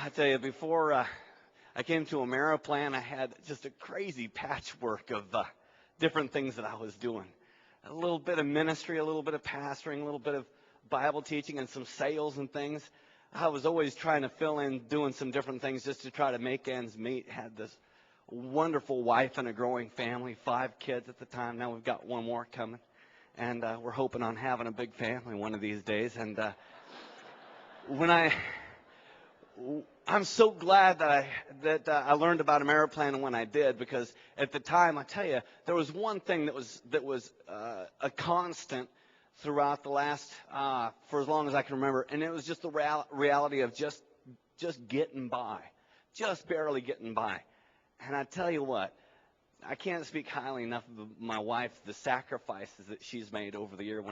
I tell you, before I came to Ameriplan, I had just a crazy patchwork of different things that I was doing. A little bit of ministry, a little bit of pastoring, a little bit of Bible teaching, and some sales and things. I was always trying to fill in, doing some different things just to try to make ends meet. Had this wonderful wife and a growing family, 5 kids at the time. Now we've got one more coming. And we're hoping on having a big family one of these days. And I'm so glad that I learned about Ameriplan when I did, because at the time, I tell you, there was one thing that was a constant throughout the last for as long as I can remember, and it was just the reality of just getting by, just barely getting by. And I tell you what, I can't speak highly enough of my wife, the sacrifices that she's made over the year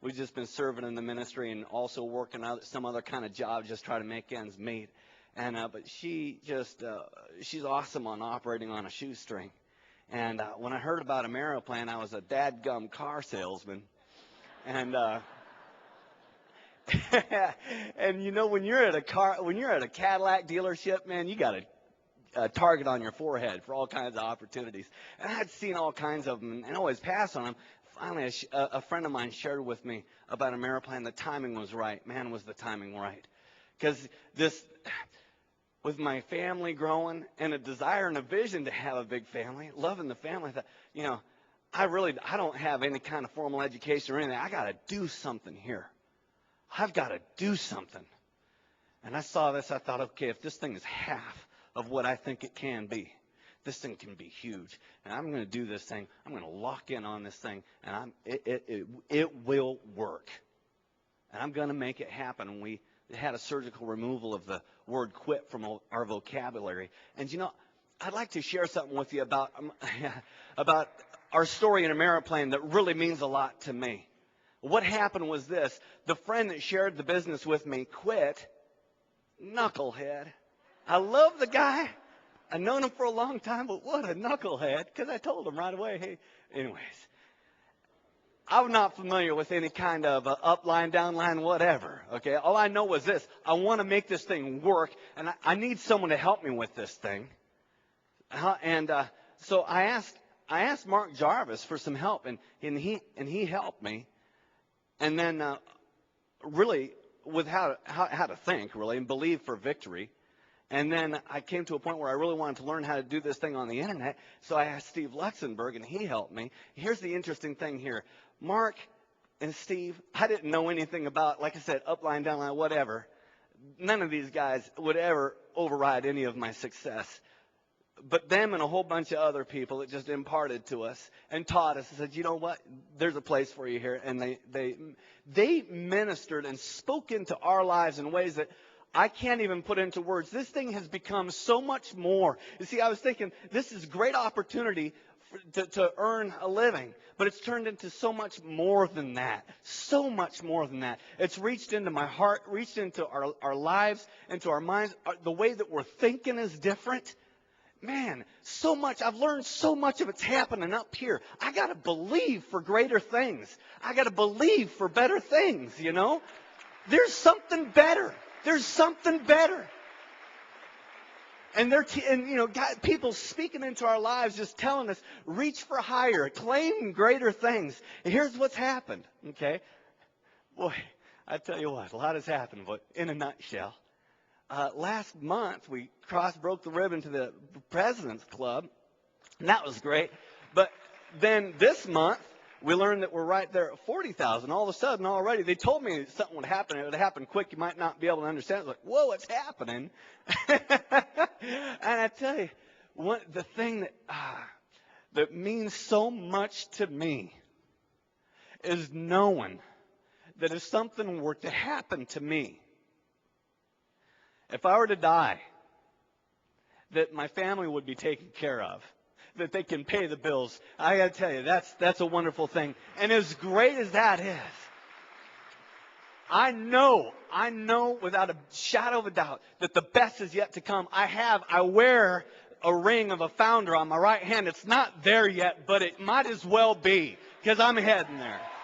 we've just been serving in the ministry and also working out some other kind of job, just trying to make ends meet. And but she's awesome on operating on a shoestring. And when I heard about Ameriplan, I was a dadgum car salesman. And and you know, when you're at a Cadillac dealership, man, you got a target on your forehead for all kinds of opportunities. And I had seen all kinds of them and always pass on them. Finally, a friend of mine shared with me about Ameriplan. The timing was right. Man, was the timing right. Because with my family growing and a desire and a vision to have a big family, loving the family, I thought, you know, I don't have any kind of formal education or anything. I got to do something here. I've got to do something. And I saw this. I thought, okay, if this thing is half of what I think it can be, this thing can be huge. And I'm going to do this thing. I'm going to lock in on this thing, and it will work. And I'm going to make it happen. And we had a surgical removal of the word quit from our vocabulary. And you know, I'd like to share something with you about our story in Ameriplan that really means a lot to me. What happened was this: the friend that shared the business with me quit. Knucklehead. I love the guy. I've known him for a long time, but what a knucklehead, because I told him right away, hey, anyways. I'm not familiar with any kind of upline, downline, whatever, okay? All I know was this: I want to make this thing work, and I need someone to help me with this thing. So I asked Mark Jarvis for some help, and he helped me. And then really with how to think, really, and believe for victory. And then I came to a point where I really wanted to learn how to do this thing on the internet. So I asked Steve Luxenberg, and he helped me. Here's the interesting thing here. Mark and Steve, I didn't know anything about, like I said, upline, downline, whatever. None of these guys would ever override any of my success. But them and a whole bunch of other people that just imparted to us and taught us and said, you know what, there's a place for you here. And they ministered and spoke into our lives in ways that I can't even put into words. This thing has become so much more. You see, I was thinking, this is a great opportunity to earn a living. But it's turned into so much more than that. So much more than that. It's reached into my heart, reached into our lives, into our minds. The way that we're thinking is different. Man, so much. I've learned so much of it's happening up here. I got to believe for greater things. I got to believe for better things, you know. There's something better. There's something better. And you know, people speaking into our lives, just telling us, reach for higher, claim greater things. And here's what's happened, okay? Boy, I tell you what, a lot has happened, but in a nutshell. Last month, we broke the ribbon to the President's Club, and that was great. But then this month, we learned that we're right there at 40,000. All of a sudden, already, they told me something would happen. It would happen quick. You might not be able to understand. It's like, whoa, it's happening. And I tell you, the thing that means so much to me is knowing that if something were to happen to me, if I were to die, that my family would be taken care of, that they can pay the bills. I got to tell you, that's a wonderful thing. And as great as that is, I know without a shadow of a doubt that the best is yet to come. I wear a ring of a founder on my right hand. It's not there yet, but it might as well be, because I'm heading there.